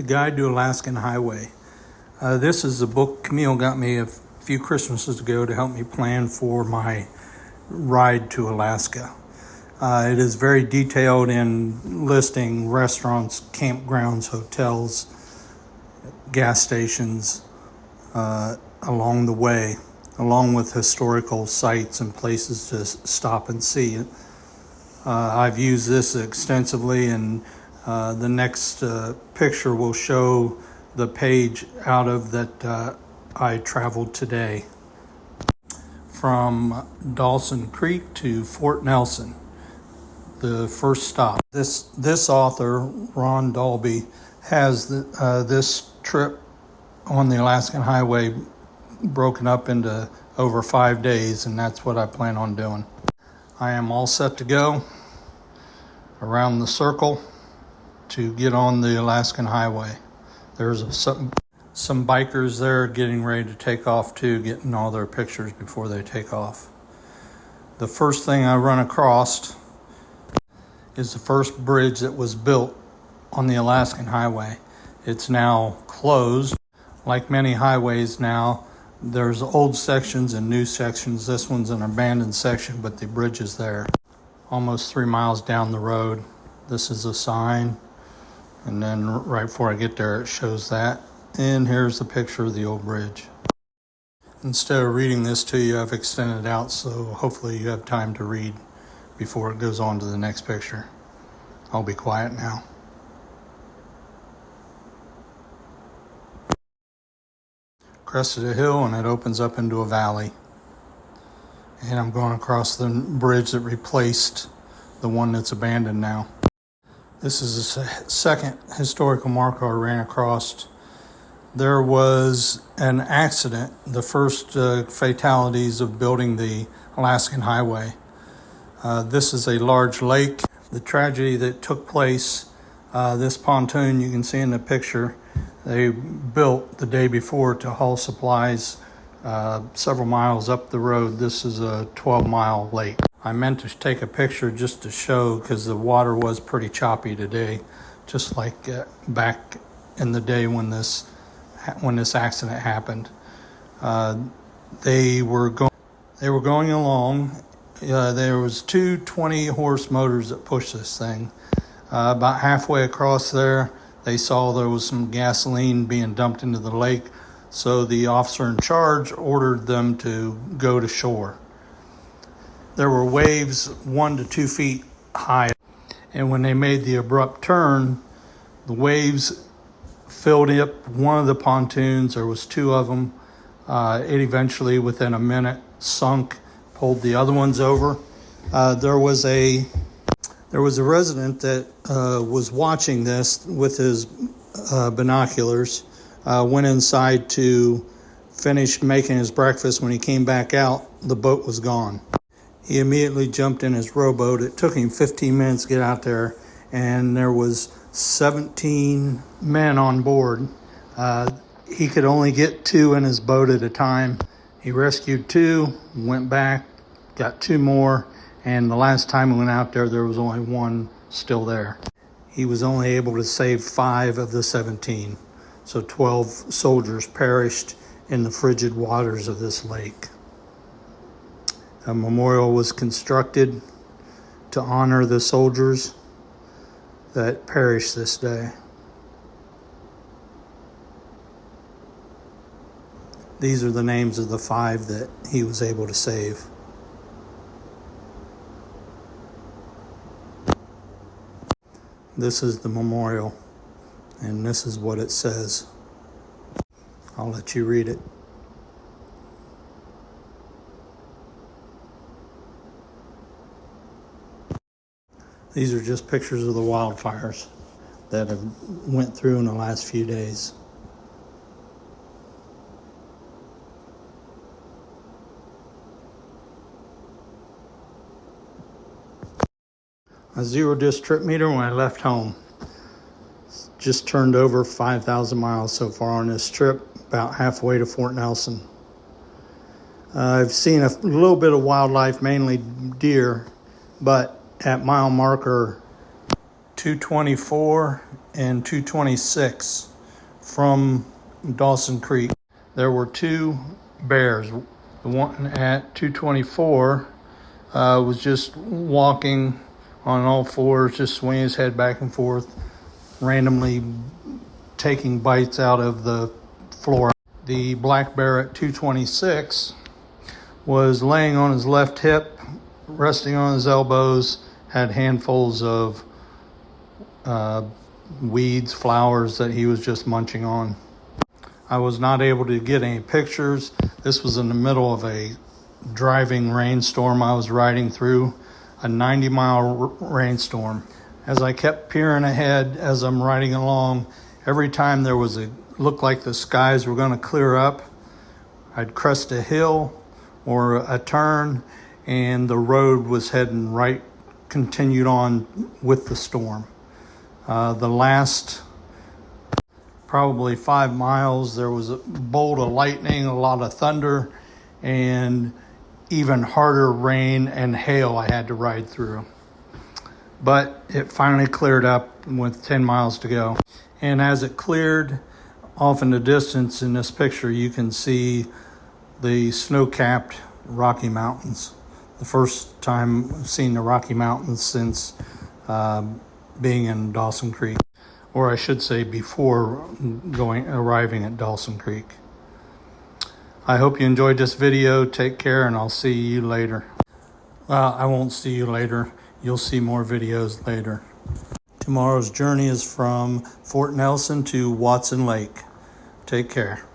The Guide to Alaskan Highway. This is a book Camille got me a few Christmases ago to help me plan for my ride to Alaska. It is very detailed in listing restaurants, campgrounds, hotels, gas stations along the way, along with historical sites and places to stop and see. I've used this extensively, and the next picture will show the page out of that I traveled today from Dawson Creek to Fort Nelson, the first stop. This author, Ron Dalby, has this trip on the Alaskan Highway broken up into over 5 days, and that's what I plan on doing. I am all set to go around the circle to get on the Alaskan Highway. There's some bikers there getting ready to take off too, getting all their pictures before they take off. The first thing I run across is the first bridge that was built on the Alaskan Highway. It's now closed. Like many highways now, there's old sections and new sections. This one's an abandoned section, but the bridge is there. Almost 3 miles down the road. This is a sign, and then right before I get there, it shows that. And here's the picture of the old bridge. Instead of reading this to you, I've extended it out, so hopefully you have time to read before it goes on to the next picture. I'll be quiet now. Crested a hill and it opens up into a valley. And I'm going across the bridge that replaced the one that's abandoned now. This is the second historical marker I ran across. There was an accident, the first fatalities of building the Alaskan Highway. This is a large lake. The tragedy that took place, this pontoon you can see in the picture, they built the day before to haul supplies several miles up the road. This is a 12-mile lake. I meant to take a picture just to show, because the water was pretty choppy today, just like back in the day when this accident happened. They were going along. There was two 20-horse motors that pushed this thing. About halfway across there, they saw there was some gasoline being dumped into the lake, so the officer in charge ordered them to go to shore. There were waves 1 to 2 feet high, and when they made the abrupt turn, the waves filled up one of the pontoons. There was 2 of them. It eventually, within a minute, sunk, pulled the other ones over. There was a resident that was watching this with his binoculars, went inside to finish making his breakfast. When he came back out, the boat was gone. He immediately jumped in his rowboat. It took him 15 minutes to get out there, and there was 17 men on board. He could only get 2 in his boat at a time. He rescued 2, went back, got 2 more, and the last time he went out there, there was only 1 still there. He was only able to save 5 of the 17. So 12 soldiers perished in the frigid waters of this lake. A memorial was constructed to honor the soldiers that perished this day. These are the names of the 5 that he was able to save. This is the memorial, and this is what it says. I'll let you read it. These are just pictures of the wildfires that have went through in the last few days. A zero-disc trip meter when I left home. Just turned over 5,000 miles so far on this trip, about halfway to Fort Nelson. I've seen a little bit of wildlife, mainly deer, but at mile marker 224 and 226, from Dawson Creek, there were two bears. The one at 224 was just walking on all fours, just swinging his head back and forth, randomly taking bites out of the floor. The black bear at 226 was laying on his left hip, resting on his elbows, had handfuls of weeds, flowers that he was just munching on. I was not able to get any pictures. This was in the middle of a driving rainstorm I was riding through, a 90-mile rainstorm. As I kept peering ahead as I'm riding along, every time there was looked like the skies were going to clear up, I'd crest a hill or a turn, and the road was heading right, continued on with the storm. The last probably 5 miles, there was a bolt of lightning, a lot of thunder, and even harder rain and hail I had to ride through. But it finally cleared up with 10 miles to go. And as it cleared, off in the distance in this picture, you can see the snow-capped Rocky Mountains. The first time I've seen the Rocky Mountains since being in Dawson Creek, or I should say before arriving at Dawson Creek. I hope you enjoyed this video. Take care, and I'll see you later. Well, I won't see you later. You'll see more videos later. Tomorrow's journey is from Fort Nelson to Watson Lake. Take care.